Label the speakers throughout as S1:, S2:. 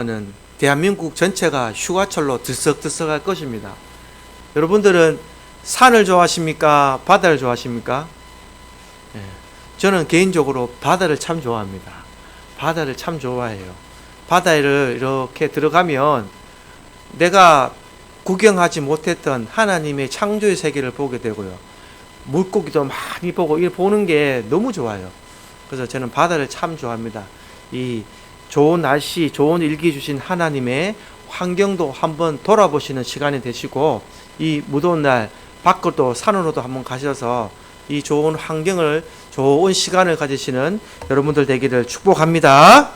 S1: 는 대한민국 전체가 휴가철로 들썩들썩할 것입니다. 여러분들은 산을 좋아하십니까? 바다를 좋아하십니까? 저는 개인적으로 바다를 참 좋아합니다. 바다를 참 좋아해요. 바다를 이렇게 들어가면 내가 구경하지 못했던 하나님의 창조의 세계를 보게 되고요. 물고기도 많이 보고 이 보는 게 너무 좋아요. 그래서 저는 바다를 참 좋아합니다. 이 좋은 날씨, 좋은 일기 주신 하나님의 환경도 한번 돌아보시는 시간이 되시고, 이 무더운 날 밖으로도 산으로도 한번 가셔서 이 좋은 환경을, 좋은 시간을 가지시는 여러분들 되기를 축복합니다.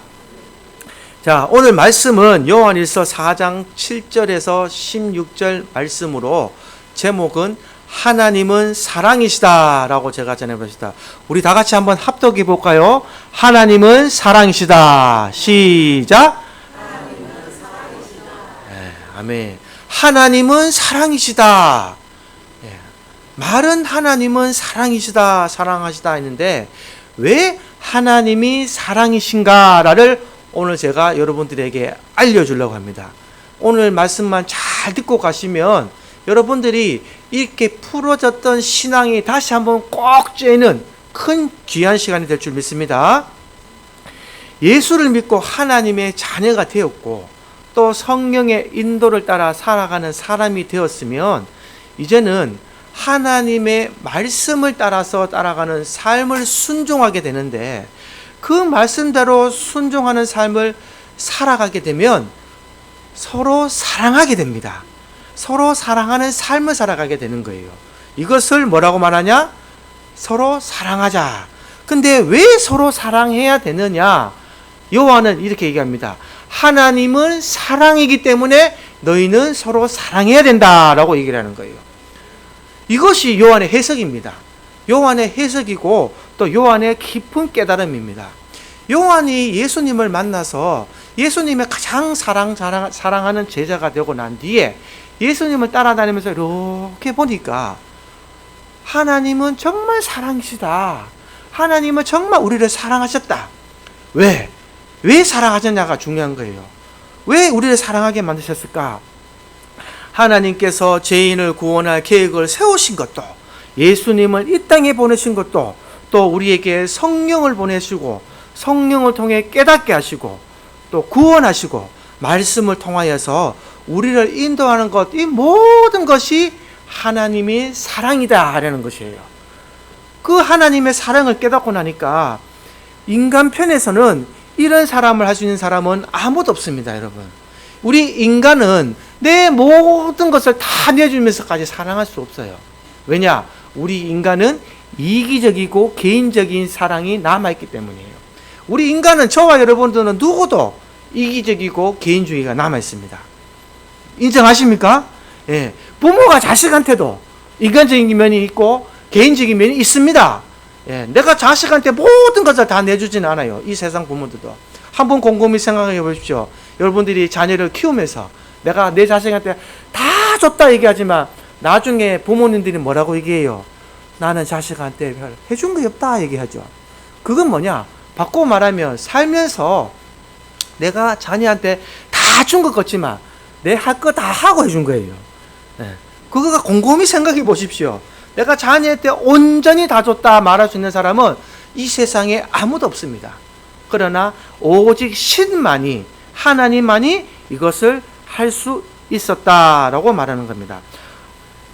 S1: 자, 오늘 말씀은 요한일서 4장 7절에서 16절 말씀으로 제목은 하나님은 사랑이시다 라고 제가 전해보시다. 우리 다 같이 한번 합독해 볼까요? 하나님은 사랑이시다. 시작. 하나님은 사랑이시다. 네, 아멘. 하나님은 사랑이시다. 네, 말은 하나님은 사랑이시다, 사랑하시다 했는데 왜 하나님이 사랑이신가를 오늘 제가 여러분들에게 알려주려고 합니다. 오늘 말씀만 잘 듣고 가시면 여러분들이 이렇게 풀어졌던 신앙이 다시 한번 꼭 쬐는 큰 귀한 시간이 될 줄 믿습니다. 예수를 믿고 하나님의 자녀가 되었고 또 성령의 인도를 따라 살아가는 사람이 되었으면 이제는 하나님의 말씀을 따라서 따라가는 삶을 순종하게 되는데, 그 말씀대로 순종하는 삶을 살아가게 되면 서로 사랑하게 됩니다. 서로 사랑하는 삶을 살아가게 되는 거예요. 이것을 뭐라고 말하냐? 서로 사랑하자. 근데 왜 서로 사랑해야 되느냐? 요한은 이렇게 얘기합니다. 하나님은 사랑이기 때문에 너희는 서로 사랑해야 된다라고 얘기를 하는 거예요. 이것이 요한의 해석입니다. 요한의 해석이고 또 요한의 깊은 깨달음입니다. 요한이 예수님을 만나서 예수님의 가장 사랑하는 제자가 되고 난 뒤에 예수님을 따라다니면서 이렇게 보니까 하나님은 정말 사랑이시다. 하나님은 정말 우리를 사랑하셨다. 왜? 왜 사랑하셨냐가 중요한 거예요. 왜 우리를 사랑하게 만드셨을까? 하나님께서 죄인을 구원할 계획을 세우신 것도, 예수님을 이 땅에 보내신 것도, 또 우리에게 성령을 보내시고 성령을 통해 깨닫게 하시고 또 구원하시고 말씀을 통하여서 우리를 인도하는 것, 이 모든 것이 하나님이 사랑이다 하려는 것이에요. 그 하나님의 사랑을 깨닫고 나니까 인간 편에서는 이런 사람을 할 수 있는 사람은 아무도 없습니다, 여러분. 우리 인간은 내 모든 것을 다 내주면서까지 사랑할 수 없어요. 왜냐? 우리 인간은 이기적이고 개인적인 사랑이 남아있기 때문이에요. 우리 인간은, 저와 여러분들은 누구도 이기적이고 개인주의가 남아있습니다. 인정하십니까? 예. 부모가 자식한테도 인간적인 면이 있고 개인적인 면이 있습니다. 예. 내가 자식한테 모든 것을 다 내주지는 않아요. 이 세상 부모들도. 한번 곰곰이 생각해 보십시오. 여러분들이 자녀를 키우면서 내가 내 자식한테 다 줬다 얘기하지만 나중에 부모님들이 뭐라고 얘기해요? 나는 자식한테 별 해준 게 없다 얘기하죠. 그건 뭐냐? 바꾸고 말하면 살면서 내가 자녀한테 다 준 것 같지만 내 할 거 다 하고 해준 거예요. 네. 그거가 곰곰이 생각해 보십시오. 내가 자녀한테 온전히 다 줬다 말할 수 있는 사람은 이 세상에 아무도 없습니다. 그러나 오직 신만이, 하나님만이 이것을 할 수 있었다라고 말하는 겁니다.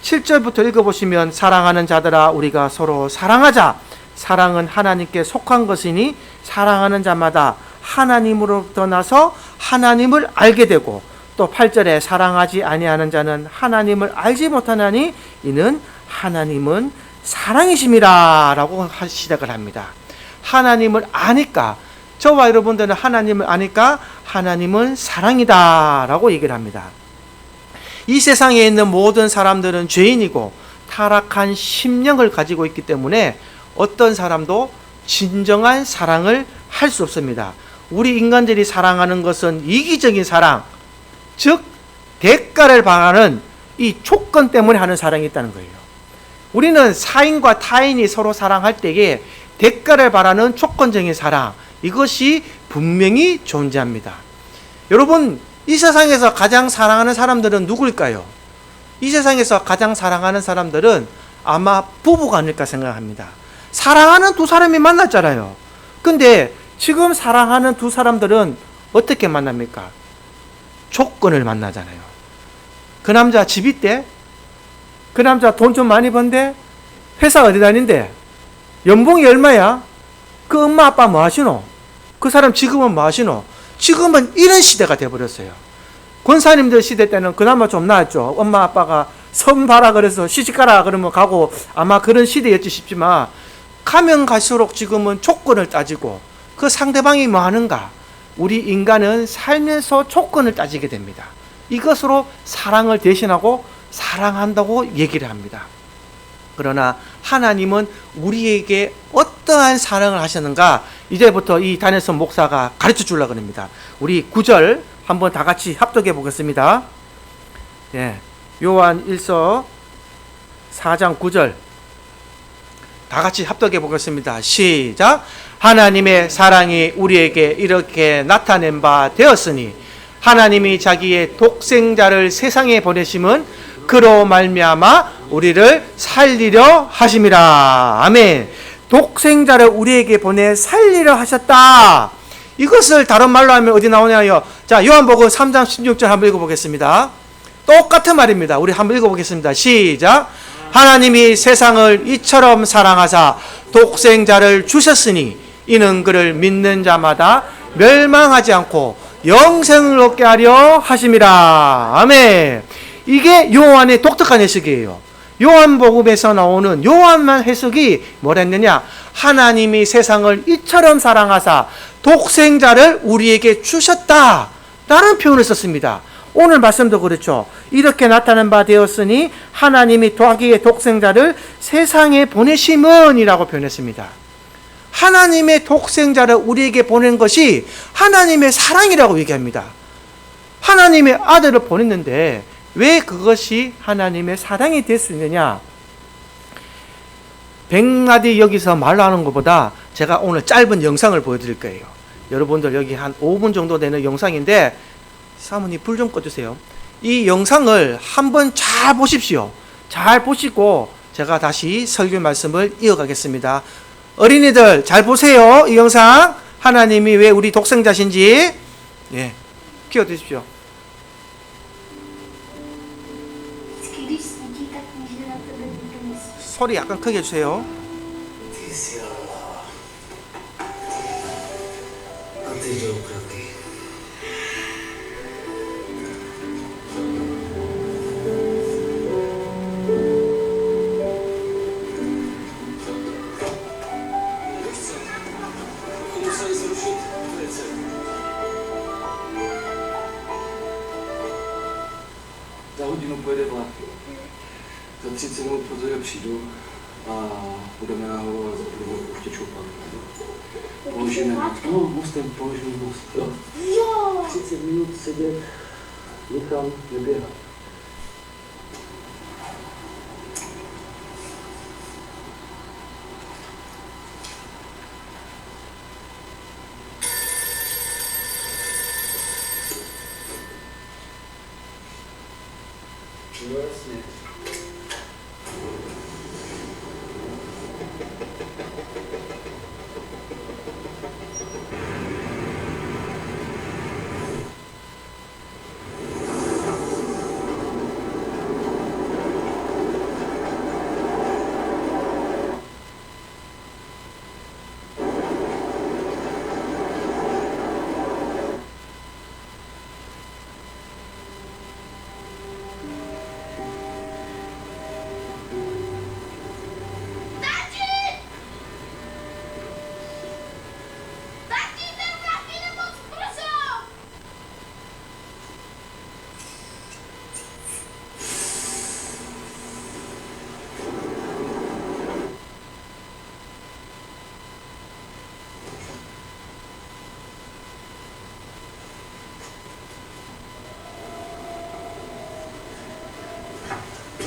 S1: 7절부터 읽어보시면 사랑하는 자들아 우리가 서로 사랑하자. 사랑은 하나님께 속한 것이니 사랑하는 자마다 하나님으로부터 나서 하나님을 알게 되고, 또 8절에 사랑하지 아니하는 자는 하나님을 알지 못하나니 이는 하나님은 사랑이심이라 라고 시작을 합니다. 하나님을 아니까, 저와 여러분들은 하나님을 아니까 하나님은 사랑이다 라고 얘기를 합니다. 이 세상에 있는 모든 사람들은 죄인이고 타락한 심령을 가지고 있기 때문에 어떤 사람도 진정한 사랑을 할 수 없습니다. 우리 인간들이 사랑하는 것은 이기적인 사랑, 즉 대가를 바라는 이 조건 때문에 하는 사랑이 있다는 거예요. 우리는 사인과 타인이 서로 사랑할 때에 대가를 바라는 조건적인 사랑, 이것이 분명히 존재합니다. 여러분, 이 세상에서 가장 사랑하는 사람들은 누구일까요? 이 세상에서 가장 사랑하는 사람들은 아마 부부가 아닐까 생각합니다. 사랑하는 두 사람이 만났잖아요. 근데 지금 사랑하는 두 사람들은 어떻게 만납니까? 조건을 만나잖아요. 그 남자 집 있대? 그 남자 돈 좀 많이 번대? 회사 어디 다닌대? 연봉이 얼마야? 그 엄마 아빠 뭐 하시노? 그 사람 지금은 뭐 하시노? 지금은 이런 시대가 돼버렸어요. 권사님들 시대 때는 그나마 좀 나았죠. 엄마 아빠가 선 봐라 그래서 시집가라 그러면 가고 아마 그런 시대였지 싶지만, 가면 갈수록 지금은 조건을 따지고 그 상대방이 뭐 하는가, 우리 인간은 살면서 조건을 따지게 됩니다. 이것으로 사랑을 대신하고 사랑한다고 얘기를 합니다. 그러나 하나님은 우리에게 어떠한 사랑을 하셨는가, 이제부터 이 단에서 목사가 가르쳐 주려고 합니다. 우리 9절 한번 다 같이 합독해 보겠습니다. 예, 요한 1서 4장 9절 다 같이 합독해 보겠습니다. 시작. 하나님의 사랑이 우리에게 이렇게 나타낸 바 되었으니 하나님이 자기의 독생자를 세상에 보내심은 그로 말미암아 우리를 살리려 하심이라. 아멘. 독생자를 우리에게 보내 살리려 하셨다. 이것을 다른 말로 하면 어디 나오냐요? 자, 요한복음 3장 16절 한번 읽어보겠습니다. 똑같은 말입니다. 우리 한번 읽어보겠습니다. 시작. 하나님이 세상을 이처럼 사랑하사 독생자를 주셨으니 이는 그를 믿는 자마다 멸망하지 않고 영생을 얻게 하려 하심이라. 아멘. 이게 요한의 독특한 해석이에요. 요한복음에서 나오는 요한만 해석이 뭐랬느냐? 하나님이 세상을 이처럼 사랑하사 독생자를 우리에게 주셨다 라는 표현을 썼습니다. 오늘 말씀도 그렇죠. 이렇게 나타난 바 되었으니 하나님이 자기의 독생자를 세상에 보내심은 이라고 표현했습니다. 하나님의 독생자를 우리에게 보낸 것이 하나님의 사랑이라고 얘기합니다. 하나님의 아들을 보냈는데 왜 그것이 하나님의 사랑이 될 수 있느냐? 100마디 여기서 말로 하는 것보다 제가 오늘 짧은 영상을 보여드릴 거예요. 여러분들 여기 한 5분 정도 되는 영상인데, 사모님 불 좀 꺼주세요. 이 영상을 한번 잘 보십시오. 잘 보시고 제가 다시 설교 말씀을 이어가겠습니다. 어린이들 잘 보세요. 이 영상, 하나님이 왜 우리 독생자신지, 예, 키워드십시오. 소리 약간 크게 해주세요.
S2: Za hodinu pojede vlak. Za 30 minut později přijdu a budeme nahovovat za první pouštěčku pak. Položíme, no mostem, položíme most, jo? Jo! 30 minut sedět, nikam neběhat. Jasně.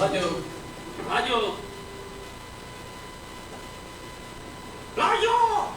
S2: 라디오! 라디오! 라디오!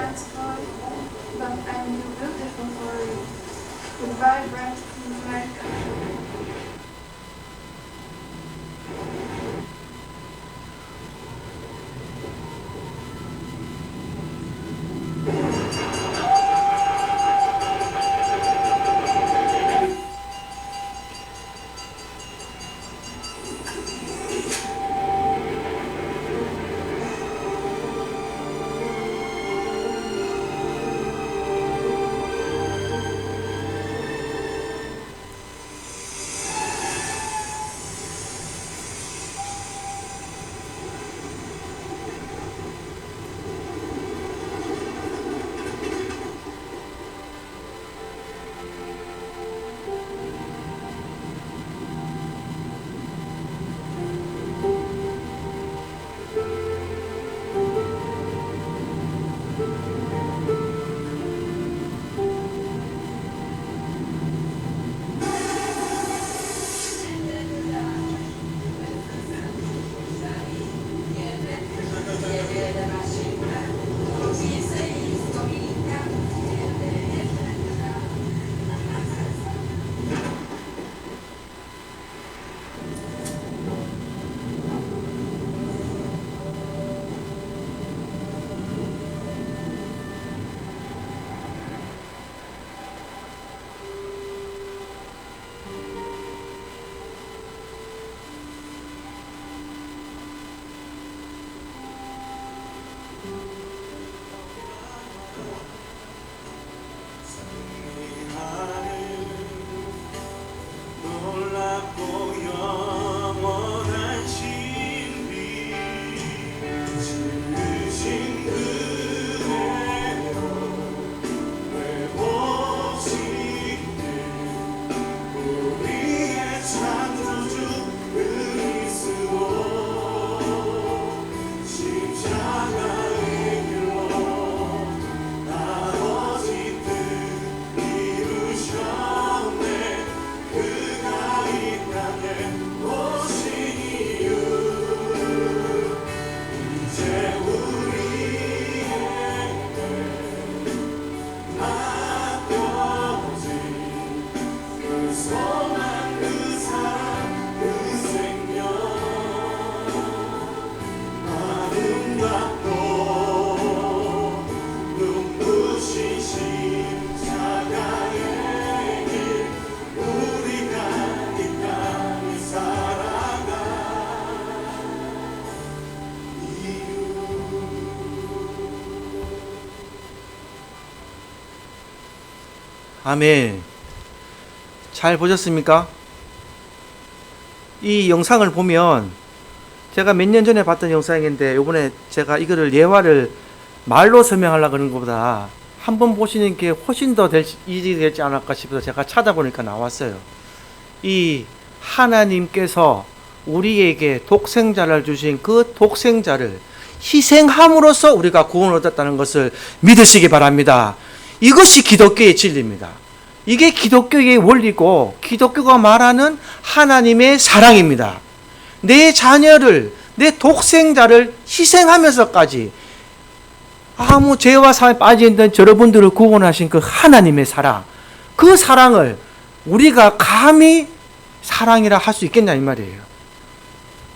S3: Transport van een nieuw beautiful for you. Goodbye, bright America.
S1: 아멘. 잘 보셨습니까? 이 영상을 보면 제가 몇 년 전에 봤던 영상인데 이번에 제가 이거를 예화를 말로 설명하려고 하는 것보다 한번 보시는 게 훨씬 더 일이 되지 않을까 싶어서 제가 찾아보니까 나왔어요. 이 하나님께서 우리에게 독생자를 주신 그 독생자를 희생함으로써 우리가 구원을 얻었다는 것을 믿으시기 바랍니다. 이것이 기독교의 진리입니다. 이게 기독교의 원리고 기독교가 말하는 하나님의 사랑입니다. 내 자녀를, 내 독생자를 희생하면서까지 아무 죄와 사함에 빠져있는 여러분들을 구원하신 그 하나님의 사랑, 그 사랑을 우리가 감히 사랑이라 할 수 있겠냐 이 말이에요.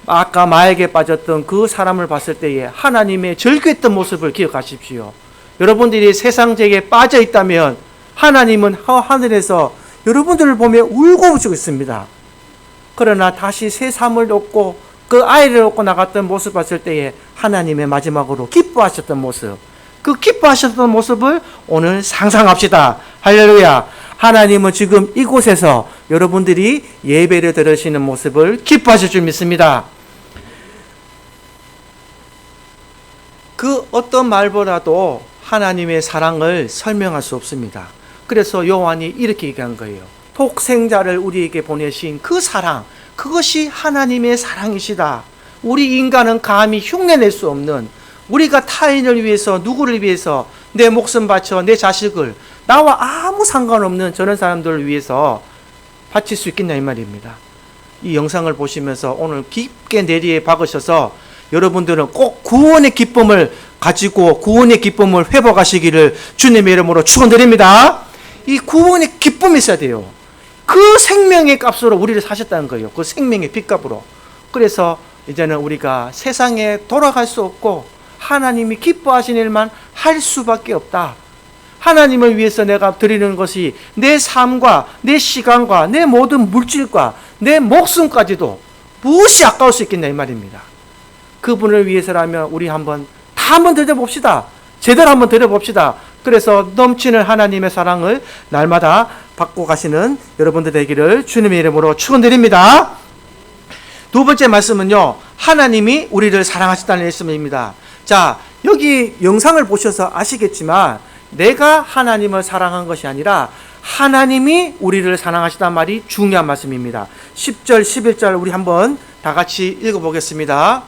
S1: 아까 마에게 빠졌던 그 사람을 봤을 때에 하나님의 절규했던 모습을 기억하십시오. 여러분들이 세상죄에 빠져 있다면 하나님은 하늘에서 여러분들을 보며 울고 부시고 있습니다. 그러나 다시 새 삶을 얻고 그 아이를 얻고 나갔던 모습을 봤을 때에 하나님의 마지막으로 기뻐하셨던 모습, 그 기뻐하셨던 모습을 오늘 상상합시다. 할렐루야. 하나님은 지금 이곳에서 여러분들이 예배를 드리시는 모습을 기뻐하실 줄 믿습니다. 그 어떤 말보다도 하나님의 사랑을 설명할 수 없습니다. 그래서 요한이 이렇게 얘기한 거예요. 독생자를 우리에게 보내신 그 사랑, 그것이 하나님의 사랑이시다. 우리 인간은 감히 흉내낼 수 없는, 우리가 타인을 위해서, 누구를 위해서 내 목숨 바쳐 내 자식을 나와 아무 상관없는 저런 사람들을 위해서 바칠 수 있겠냐 이 말입니다. 이 영상을 보시면서 오늘 깊게 내리에 박으셔서 여러분들은 꼭 구원의 기쁨을 가지고 구원의 기쁨을 회복하시기를 주님의 이름으로 축원드립니다. 이 구원의 기쁨이 있어야 돼요. 그 생명의 값으로 우리를 사셨다는 거예요. 그 생명의 빚값으로. 그래서 이제는 우리가 세상에 돌아갈 수 없고 하나님이 기뻐하시는 일만 할 수밖에 없다. 하나님을 위해서 내가 드리는 것이 내 삶과 내 시간과 내 모든 물질과 내 목숨까지도 무엇이 아까울 수 있겠냐 이 말입니다. 그분을 위해서라면 우리 한번 다 한번 드려봅시다. 제대로 한번 드려봅시다. 그래서 넘치는 하나님의 사랑을 날마다 받고 가시는 여러분들 되기를 주님의 이름으로 축원드립니다. 두 번째 말씀은요, 하나님이 우리를 사랑하셨다는 말씀입니다. 자, 여기 영상을 보셔서 아시겠지만 내가 하나님을 사랑한 것이 아니라 하나님이 우리를 사랑하시단 말이 중요한 말씀입니다. 10절 11절 우리 한번 다 같이 읽어보겠습니다.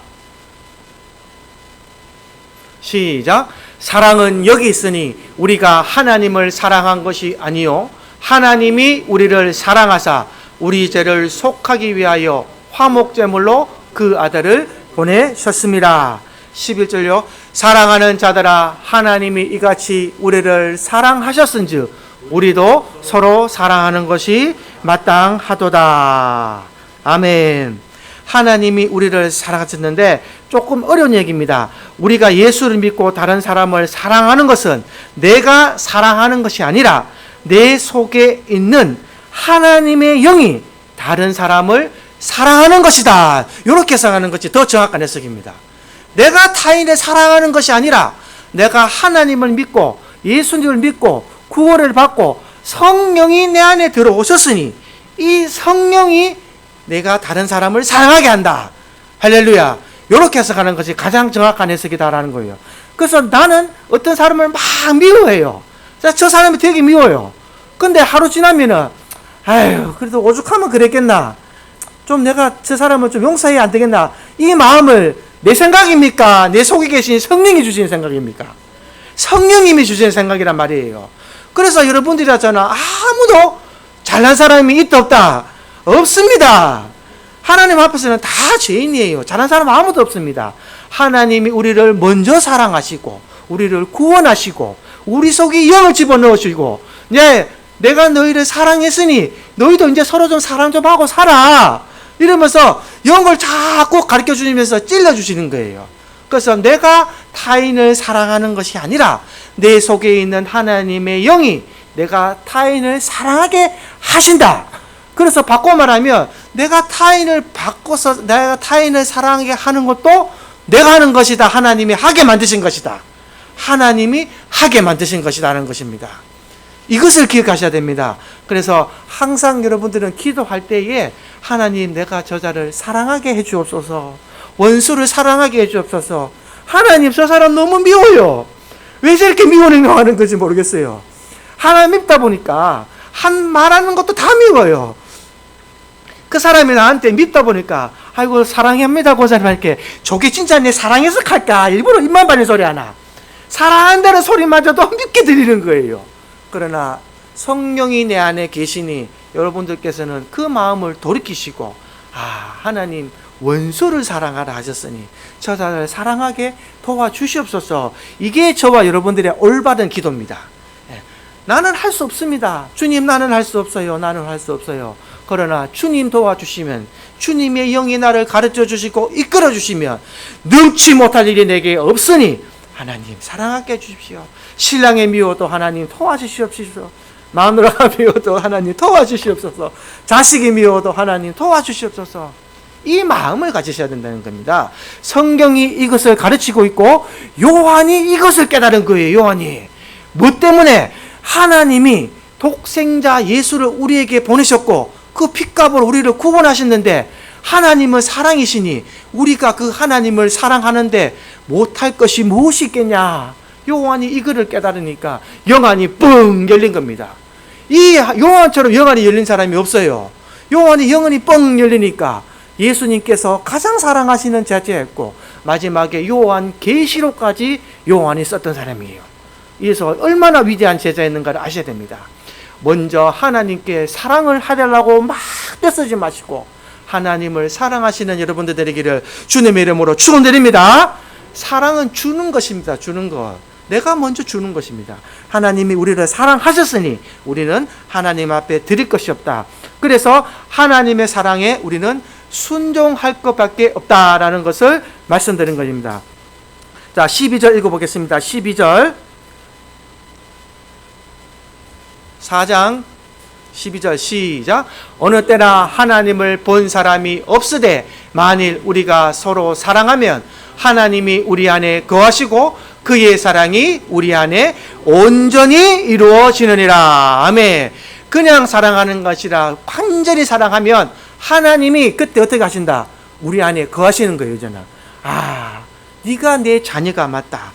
S1: 시작. 사랑은 여기 있으니 우리가 하나님을 사랑한 것이 아니요 하나님이 우리를 사랑하사 우리 죄를 속하기 위하여 화목제물로 그 아들을 보내셨습니다. 11절요. 사랑하는 자들아 하나님이 이같이 우리를 사랑하셨은즉 우리도 서로 사랑하는 것이 마땅하도다. 아멘. 하나님이 우리를 사랑하셨는데 조금 어려운 얘기입니다. 우리가 예수를 믿고 다른 사람을 사랑하는 것은 내가 사랑하는 것이 아니라 내 속에 있는 하나님의 영이 다른 사람을 사랑하는 것이다. 이렇게 해석하는 것이 더 정확한 해석입니다. 내가 타인을 사랑하는 것이 아니라 내가 하나님을 믿고 예수님을 믿고 구원을 받고 성령이 내 안에 들어오셨으니 이 성령이 내가 다른 사람을 사랑하게 한다. 할렐루야. 이렇게 해석하는 것이 가장 정확한 해석이다라는 거예요. 그래서 나는 어떤 사람을 막 미워해요. 저 사람이 되게 미워요. 근데 하루 지나면은 아유 그래도 오죽하면 그랬겠나. 좀 내가 저 사람을 좀 용서해야 안 되겠나. 이 마음을 내 생각입니까? 내 속에 계신 성령이 주시는 생각입니까? 성령님이 주시는 생각이란 말이에요. 그래서 여러분들이 하잖아. 아무도 잘난 사람이 있다 없다. 없습니다. 하나님 앞에서는 다 죄인이에요. 잘난 사람 아무도 없습니다. 하나님이 우리를 먼저 사랑하시고 우리를 구원하시고 우리 속에 영을 집어넣으시고 내가 너희를 사랑했으니 너희도 이제 서로 좀 사랑 좀 하고 살아. 이러면서 영을 자꾸 가르쳐 주시면서 찔러 주시는 거예요. 그래서 내가 타인을 사랑하는 것이 아니라 내 속에 있는 하나님의 영이 내가 타인을 사랑하게 하신다. 그래서 바꿔 말하면 내가 타인을 바꿔서 내가 타인을 사랑하게 하는 것도 내가 하는 것이다. 하나님이 하게 만드신 것이다. 하나님이 하게 만드신 것이라는 것입니다. 이것을 기억하셔야 됩니다. 그래서 항상 여러분들은 기도할 때에 하나님 내가 저자를 사랑하게 해주옵소서. 원수를 사랑하게 해주옵소서. 하나님 저 사람 너무 미워요. 왜 저렇게 미운 행동하는 건지 모르겠어요. 하나님 밉다 보니까 한 말하는 것도 다 미워요. 그 사람이 나한테 밉다 보니까 아이고 사랑합니다 고사님 할게. 저게 진짜 내 사랑해서 할까. 일부러 입만 바른 소리 하나. 사랑한다는 소리마저도 밉게 들리는 거예요. 그러나 성령이 내 안에 계시니 여러분들께서는 그 마음을 돌이키시고 하나님 원수를 사랑하라 하셨으니 저자를 사랑하게 도와주시옵소서. 이게 저와 여러분들의 올바른 기도입니다. 나는 할 수 없습니다. 주님 나는 할 수 없어요. 나는 할 수 없어요. 그러나 주님 도와주시면 주님의 영이 나를 가르쳐 주시고 이끌어 주시면 능치 못할 일이 내게 없으니 하나님 사랑하게 해주십시오. 신랑의 미워도 하나님 도와주시옵소서. 마누라가 미워도 하나님 도와주시옵소서. 자식이 미워도 하나님 도와주시옵소서. 이 마음을 가지셔야 된다는 겁니다. 성경이 이것을 가르치고 있고 요한이 이것을 깨달은 거예요. 요한이 뭐 때문에 하나님이 독생자 예수를 우리에게 보내셨고 그 핏값으로 우리를 구원하셨는데 하나님은 사랑이시니 우리가 그 하나님을 사랑하는데 못할 것이 무엇이 있겠냐. 요한이 이거를 깨달으니까 영안이 뻥 열린 겁니다. 이 요한처럼 영안이 열린 사람이 없어요. 요한이 영안이 뻥 열리니까 예수님께서 가장 사랑하시는 제자였고 마지막에 요한 계시록까지 요한이 썼던 사람이에요. 그래서 얼마나 위대한 제자였는가를 아셔야 됩니다. 먼저 하나님께 사랑을 하려고 막 떼쓰지 마시고 하나님을 사랑하시는 여러분들 되기를 주님의 이름으로 축원드립니다. 사랑은 주는 것입니다. 주는 것. 내가 먼저 주는 것입니다. 하나님이 우리를 사랑하셨으니 우리는 하나님 앞에 드릴 것이 없다. 그래서 하나님의 사랑에 우리는 순종할 것밖에 없다라는 것을 말씀드린 것입니다. 자, 12절 읽어보겠습니다. 12절 4장 12절 시작. 어느 때나 하나님을 본 사람이 없으되 만일 우리가 서로 사랑하면 하나님이 우리 안에 거하시고 그의 사랑이 우리 안에 온전히 이루어지느니라. 아멘. 그냥 사랑하는 것이라 완전히 사랑하면 하나님이 그때 어떻게 하신다? 우리 안에 거하시는 거예요. 저는. 아, 네가 내 자녀가 맞다.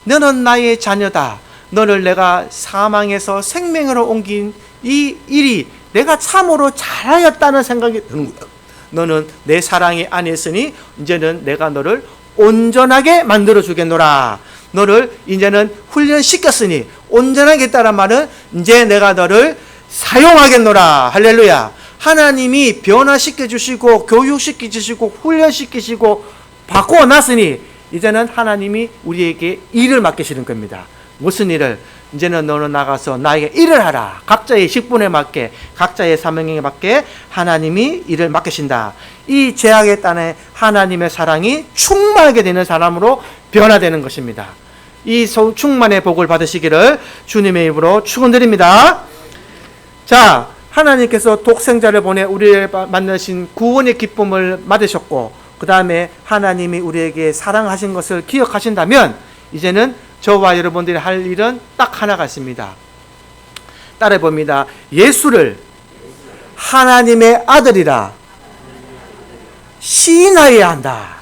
S1: 너는 나의 자녀다. 너를 내가 사망에서 생명으로 옮긴 이 일이 내가 참으로 잘하였다는 생각이 드는 거야. 너는 내 사랑의 안에 있으니 이제는 내가 너를 온전하게 만들어 주겠노라. 너를 이제는 훈련시켰으니 온전하게 했다는 말은 이제 내가 너를 사용하겠노라. 할렐루야. 하나님이 변화시켜 주시고 교육시켜 주시고 훈련시키시고 바꾸어 놨으니 이제는 하나님이 우리에게 일을 맡기시는 겁니다. 무슨 일을? 이제는 너는 나가서 나에게 일을 하라. 각자의 직분에 맞게, 각자의 사명에 맞게 하나님이 일을 맡기신다. 이 제약의 땅에 하나님의 사랑이 충만하게 되는 사람으로 변화되는 것입니다. 이 충만의 복을 받으시기를 주님의 이름으로 축원드립니다. 자, 하나님께서 독생자를 보내 우리를 만나신 구원의 기쁨을 받으셨고 그 다음에 하나님이 우리에게 사랑하신 것을 기억하신다면 이제는 저와 여러분들이 할 일은 딱 하나가 있습니다. 따라해 봅니다. 예수를 하나님의 아들이라 시인하여야 한다.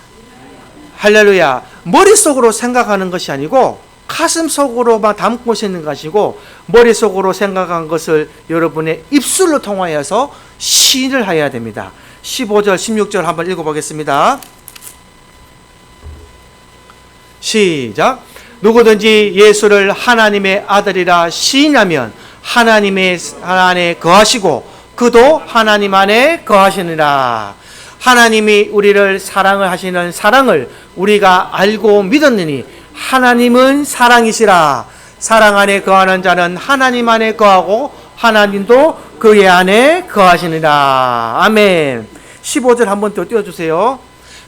S1: 할렐루야. 머릿속으로 생각하는 것이 아니고 가슴속으로만 담고 있는 것이고 머릿속으로 생각한 것을 여러분의 입술로 통하여서 시인을 해야 됩니다. 15절 16절 한번 읽어보겠습니다. 시작. 누구든지 예수를 하나님의 아들이라 시인하면 하나님의 안에 거하시고 그도 하나님 안에 거하시느니라. 하나님이 우리를 사랑을 하시는 사랑을 우리가 알고 믿었느니 하나님은 사랑이시라. 사랑 안에 거하는 자는 하나님 안에 거하고 하나님도 그의 안에 거하시느니라. 아멘. 15절 한번 더 띄워주세요.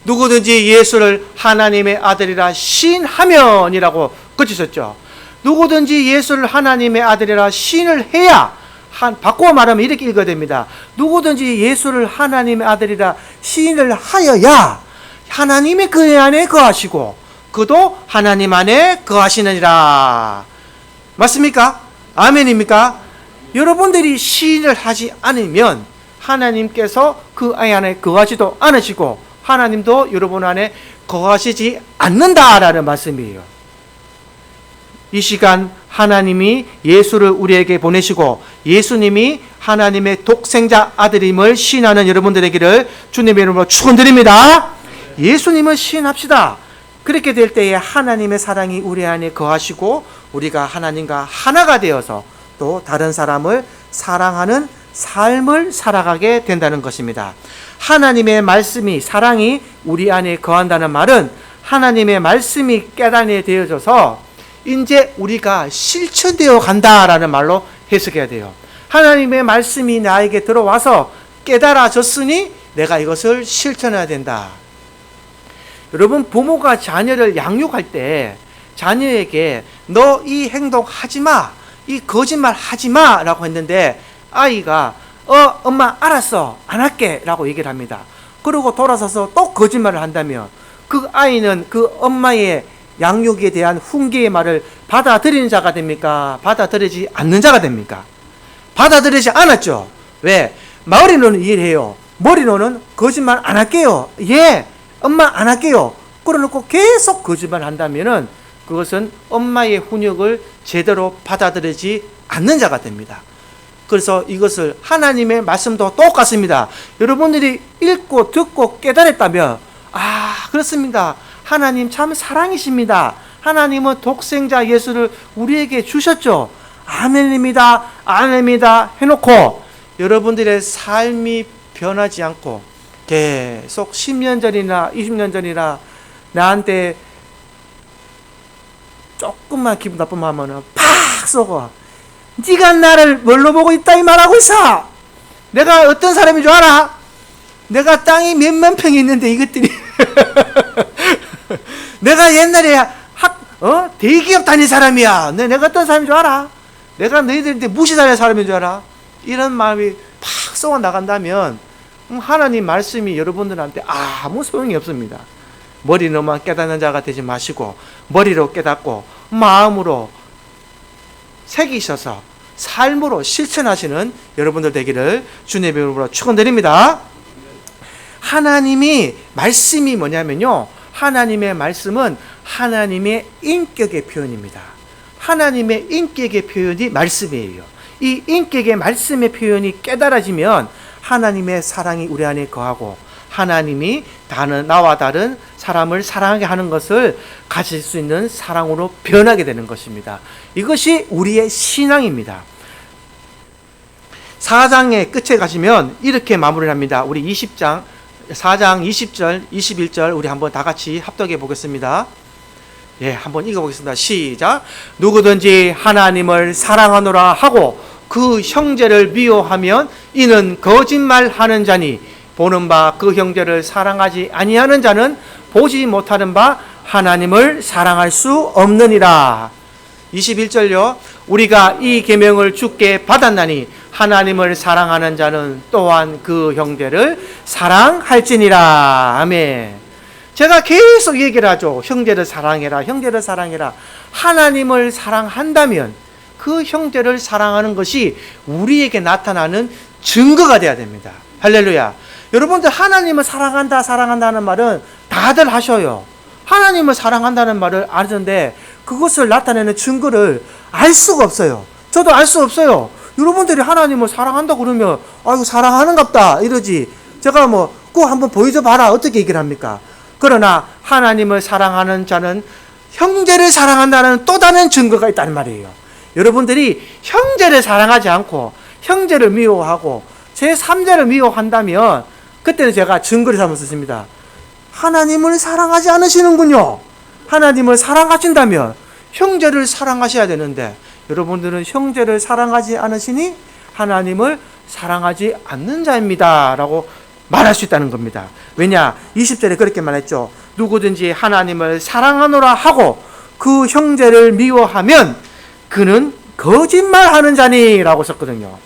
S1: 누구든지 예수를 하나님의 아들이라 시인하면이라고 그치셨죠. 누구든지 예수를 하나님의 아들이라 시인을 해야 바꾸어 말하면 이렇게 읽어야 됩니다. 누구든지 예수를 하나님의 아들이라 시인을 하여야 하나님이 그의 안에 거하시고 그도 하나님 안에 거하시느니라. 맞습니까? 아멘입니까? 여러분들이 시인을 하지 않으면 하나님께서 그 안에 거하지도 않으시고 하나님도 여러분 안에 거하시지 않는다라는 말씀이에요. 이 시간 하나님이 예수를 우리에게 보내시고 예수님이 하나님의 독생자 아들임을 시인하는 여러분들 되기를 주님의 이름으로 축원드립니다. 예수님을 시인합시다. 그렇게 될 때에 하나님의 사랑이 우리 안에 거하시고 우리가 하나님과 하나가 되어서 또 다른 사람을 사랑하는 삶을 살아가게 된다는 것입니다. 하나님의 말씀이 사랑이 우리 안에 거한다는 말은 하나님의 말씀이 깨닫게 되어져서 이제 우리가 실천되어 간다라는 말로 해석해야 돼요. 하나님의 말씀이 나에게 들어와서 깨달아졌으니 내가 이것을 실천해야 된다. 여러분, 부모가 자녀를 양육할 때 자녀에게 너 이 행동 하지 마, 이 거짓말 하지 마 라고 했는데 아이가 엄마 알았어 안 할게 라고 얘기를 합니다. 그리고 돌아서서 또 거짓말을 한다면 그 아이는 그 엄마의 양육에 대한 훈계의 말을 받아들이는 자가 됩니까? 받아들이지 않는 자가 됩니까? 받아들이지 않았죠. 왜? 머리로는 이해를 해요. 머리로는 거짓말 안 할게요. 예, 엄마 안 할게요. 그러놓고 계속 거짓말 한다면은 그것은 엄마의 훈육을 제대로 받아들이지 않는 자가 됩니다. 그래서 이것을 하나님의 말씀도 똑같습니다. 여러분들이 읽고 듣고 깨달았다면 그렇습니다. 하나님 참 사랑이십니다. 하나님은 독생자 예수를 우리에게 주셨죠. 아멘입니다. 아멘입니다. 해놓고 여러분들의 삶이 변하지 않고 계속 10년 전이나 20년 전이나 나한테 조금만 기분 나쁘면 하면은 팍 쏘고 네가 나를 뭘로 보고 있다 이 말하고 있어. 내가 어떤 사람인 줄 알아? 내가 땅이 몇만 평이 있는데 이것들이 내가 옛날에 대기업 다닌 사람이야. 내가 어떤 사람인 줄 알아? 내가 너희들한테 무시당할 사람인 줄 알아? 이런 마음이 팍 쏘아 나간다면 하나님 말씀이 여러분들한테 아무 소용이 없습니다. 머리로만 깨닫는 자가 되지 마시고 머리로 깨닫고 마음으로 새기셔서 삶으로 실천하시는 여러분들 되기를 주님의 이름으로 축원드립니다. 하나님이 말씀이 뭐냐면요, 하나님의 말씀은 하나님의 인격의 표현입니다. 하나님의 인격의 표현이 말씀이에요. 이 인격의 말씀의 표현이 깨달아지면 하나님의 사랑이 우리 안에 거하고 하나님이 나와 다른 사람을 사랑하게 하는 것을 가질 수 있는 사랑으로 변하게 되는 것입니다. 이것이 우리의 신앙입니다. 4장의 끝에 가시면 이렇게 마무리를 합니다. 우리 4장 20절, 21절 우리 한번 다 같이 합독해 보겠습니다. 예, 한번 읽어보겠습니다. 시작. 누구든지 하나님을 사랑하노라 하고 그 형제를 미워하면 이는 거짓말하는 자니 보는 바 그 형제를 사랑하지 아니하는 자는 보지 못하는 바 하나님을 사랑할 수 없느니라. 21절요. 우리가 이 계명을 주께 받았나니 하나님을 사랑하는 자는 또한 그 형제를 사랑할지니라. 아멘. 제가 계속 얘기를 하죠. 형제를 사랑해라, 형제를 사랑해라. 하나님을 사랑한다면 그 형제를 사랑하는 것이 우리에게 나타나는 증거가 되어야 됩니다. 할렐루야. 여러분들 하나님을 사랑한다는 말은 다들 하셔요. 하나님을 사랑한다는 말을 아는데 그것을 나타내는 증거를 알 수가 없어요. 저도 알 수 없어요. 여러분들이 하나님을 사랑한다 그러면 아이고 사랑하는갑다 이러지. 제가 꼭 한번 보여줘 봐라 어떻게 얘기를 합니까? 그러나 하나님을 사랑하는 자는 형제를 사랑한다는 또 다른 증거가 있다는 말이에요. 여러분들이 형제를 사랑하지 않고 형제를 미워하고 제3자를 미워한다면 그때는 제가 증거를 삼아서 씁니다. 하나님을 사랑하지 않으시는군요. 하나님을 사랑하신다면 형제를 사랑하셔야 되는데 여러분들은 형제를 사랑하지 않으시니 하나님을 사랑하지 않는 자입니다 라고 말할 수 있다는 겁니다. 왜냐? 20절에 그렇게 말했죠. 누구든지 하나님을 사랑하노라 하고 그 형제를 미워하면 그는 거짓말하는 자니 라고 썼거든요.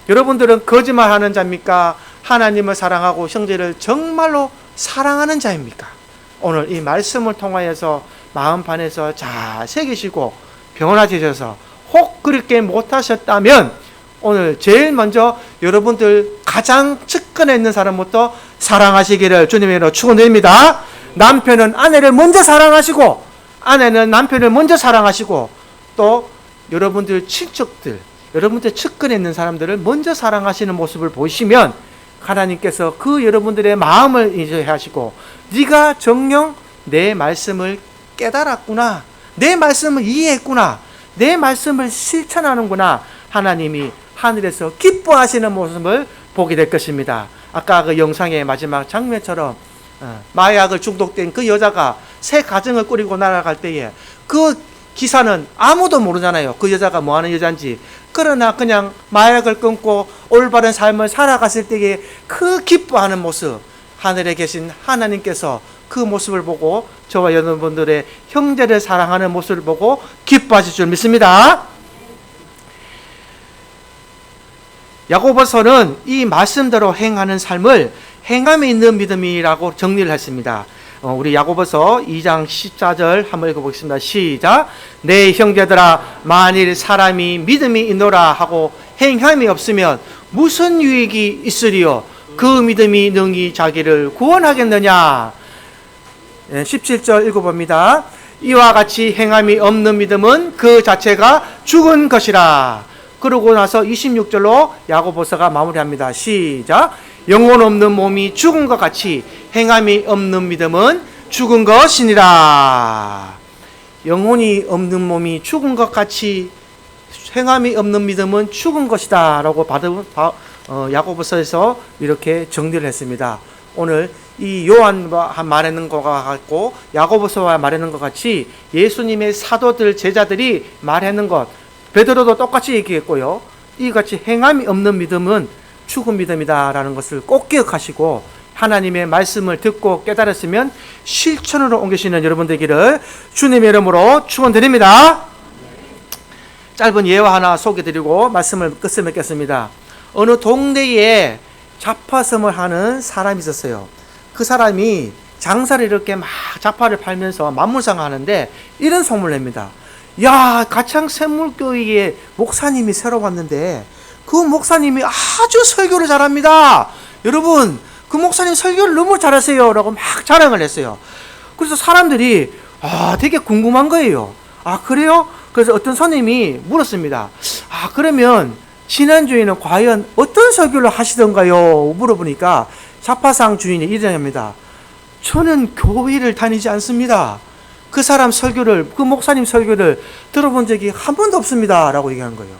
S1: 여러분들은 거짓말하는 자입니까? 하나님을 사랑하고 형제를 정말로 사랑하는 자입니까? 오늘 이 말씀을 통하여서 마음판에서 잘 새기시고 변화되셔서 혹 그렇게 못하셨다면 오늘 제일 먼저 여러분들 가장 측근에 있는 사람부터 사랑하시기를 주님의 이름으로 축원드립니다. 남편은 아내를 먼저 사랑하시고 아내는 남편을 먼저 사랑하시고 또 여러분들 친척들, 여러분들 측근에 있는 사람들을 먼저 사랑하시는 모습을 보시면 하나님께서 그 여러분들의 마음을 인정하시고 네가 정녕 내 말씀을 깨달았구나, 내 말씀을 이해했구나, 내 말씀을 실천하는구나, 하나님이 하늘에서 기뻐하시는 모습을 보게 될 것입니다. 아까 그 영상의 마지막 장면처럼 마약을 중독된 그 여자가 새 가정을 꾸리고 날아갈 때에 그 기사는 아무도 모르잖아요. 그 여자가 뭐 하는 여잔지. 그러나 그냥 마약을 끊고 올바른 삶을 살아갔을 때에 그 기뻐하는 모습, 하늘에 계신 하나님께서 그 모습을 보고 저와 여러분들의 형제를 사랑하는 모습을 보고 기뻐하실 줄 믿습니다. 야고보서는 이 말씀대로 행하는 삶을 행함에 있는 믿음이라고 정리를 했습니다. 우리 야고보서 2장 14절 한번 읽어보겠습니다. 시작. 내 형제들아 만일 사람이 믿음이 있노라 하고 행함이 없으면 무슨 유익이 있으리요? 그 믿음이 능히 자기를 구원하겠느냐? 17절 읽어봅니다. 이와 같이 행함이 없는 믿음은 그 자체가 죽은 것이라. 그러고 나서 26절로 야고보서가 마무리합니다. 시작. 영혼 없는 몸이 죽은 것 같이 행함이 없는 믿음은 죽은 것이니라. 영혼이 없는 몸이 죽은 것 같이 행함이 없는 믿음은 죽은 것이다 라고 야고보서에서 이렇게 정리를 했습니다. 오늘 이 요한과 말하는 것과 같고 야고보서와 말하는 것 같이 예수님의 사도들 제자들이 말하는 것, 베드로도 똑같이 얘기했고요. 이같이 행함이 없는 믿음은 죽은 믿음이다라는 것을 꼭 기억하시고 하나님의 말씀을 듣고 깨달았으면 실천으로 옮기시는 여러분 되기를 주님의 이름으로 축원드립니다. 짧은 예화 하나 소개드리고 말씀을 끝을 맺겠습니다. 어느 동네에 잡화섬을 하는 사람이 있었어요. 그 사람이 장사를 이렇게 막 잡화를 팔면서 만물상을 하는데 이런 소문을 냅니다. 야, 가창 샘물교회에 목사님이 새로 왔는데 그 목사님이 아주 설교를 잘합니다. 여러분, 그 목사님 설교를 너무 잘하세요 라고 막 자랑을 했어요. 그래서 사람들이 되게 궁금한 거예요. 그래요? 그래서 어떤 선생님이 물었습니다. 그러면 지난주에는 과연 어떤 설교를 하시던가요? 물어보니까 잡화상 주인이 이러합니다. 저는 교회를 다니지 않습니다. 그 사람 설교를, 그 목사님 설교를 들어본 적이 한 번도 없습니다 라고 얘기한 거예요.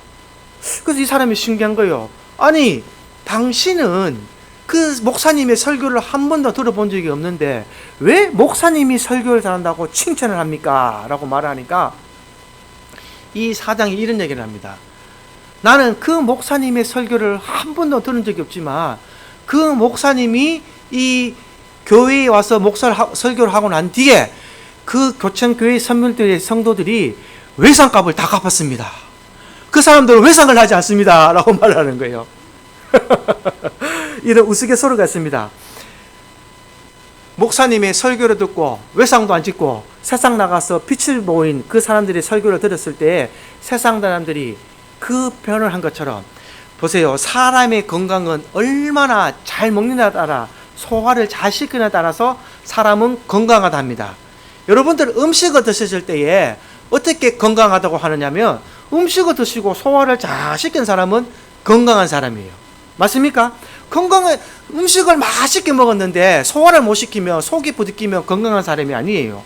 S1: 그래서 이 사람이 신기한 거예요. 아니, 당신은 그 목사님의 설교를 한 번도 들어본 적이 없는데 왜 목사님이 설교를 잘한다고 칭찬을 합니까? 라고 말하니까 이 사장이 이런 얘기를 합니다. 나는 그 목사님의 설교를 한 번도 들은 적이 없지만 그 목사님이 이 교회에 와서 설교를 하고 난 뒤에 그 교천교회 선물들의 성도들이 외상값을 다 갚았습니다. 그 사람들은 외상을 하지 않습니다 라고 말하는 거예요. 이런 우스갯소리가 있습니다. 목사님의 설교를 듣고 외상도 안 짓고 세상 나가서 빛을 보인 그 사람들의 설교를 들었을 때 세상 사람들이 그 표현을 한 것처럼 보세요. 사람의 건강은 얼마나 잘 먹느냐에 따라 소화를 잘 시키느냐에 따라서 사람은 건강하답니다. 여러분들 음식을 드셨을 때에 어떻게 건강하다고 하느냐면 음식을 드시고 소화를 잘 시킨 사람은 건강한 사람이에요. 맞습니까? 음식을 맛있게 먹었는데 소화를 못 시키면 속이 부딪히면 건강한 사람이 아니에요.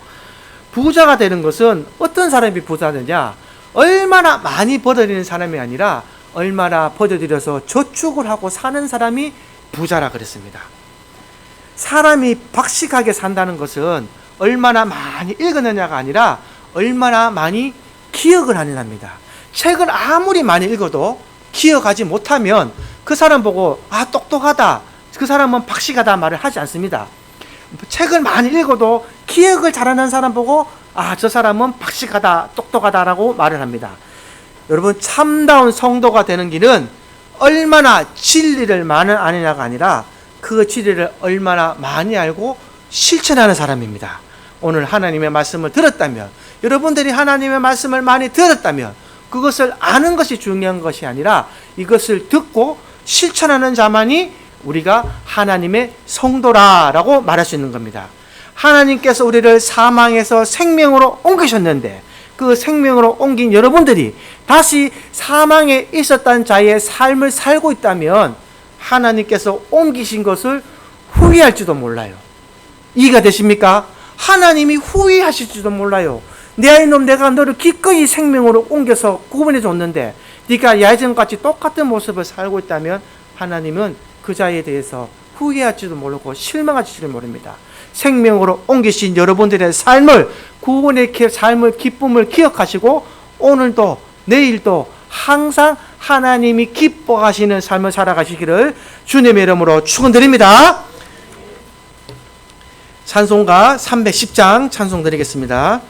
S1: 부자가 되는 것은 어떤 사람이 부자되냐? 얼마나 많이 벌어들이는 사람이 아니라 얼마나 벌어들여서 저축을 하고 사는 사람이 부자라 그랬습니다. 사람이 박식하게 산다는 것은 얼마나 많이 읽었느냐가 아니라 얼마나 많이 기억을 하느냐입니다. 책을 아무리 많이 읽어도 기억하지 못하면 그 사람 보고 똑똑하다, 그 사람은 박식하다 말을 하지 않습니다. 책을 많이 읽어도 기억을 잘하는 사람 보고 저 사람은 박식하다, 똑똑하다라고 말을 합니다. 여러분, 참다운 성도가 되는 길은 얼마나 진리를 많이 아느냐가 아니라 그 진리를 얼마나 많이 알고 실천하는 사람입니다. 오늘 하나님의 말씀을 들었다면, 여러분들이 하나님의 말씀을 많이 들었다면 그것을 아는 것이 중요한 것이 아니라 이것을 듣고 실천하는 자만이 우리가 하나님의 성도라라고 말할 수 있는 겁니다. 하나님께서 우리를 사망에서 생명으로 옮기셨는데 그 생명으로 옮긴 여러분들이 다시 사망에 있었던 자의 삶을 살고 있다면 하나님께서 옮기신 것을 후회할지도 몰라요. 이해가 되십니까? 하나님이 후회하실지도 몰라요. 내 아이놈, 내가 너를 기꺼이 생명으로 옮겨서 구분해 줬는데 네가 예전같이 똑같은 모습을 살고 있다면 하나님은 그 자에 대해서 후회할지도 모르고 실망할지도 모릅니다. 생명으로 옮기신 여러분들의 삶을, 구원의 삶을, 기쁨을 기억하시고 오늘도 내일도 항상 하나님이 기뻐하시는 삶을 살아가시기를 주님의 이름으로 축원드립니다. 찬송가 310장 찬송 드리겠습니다.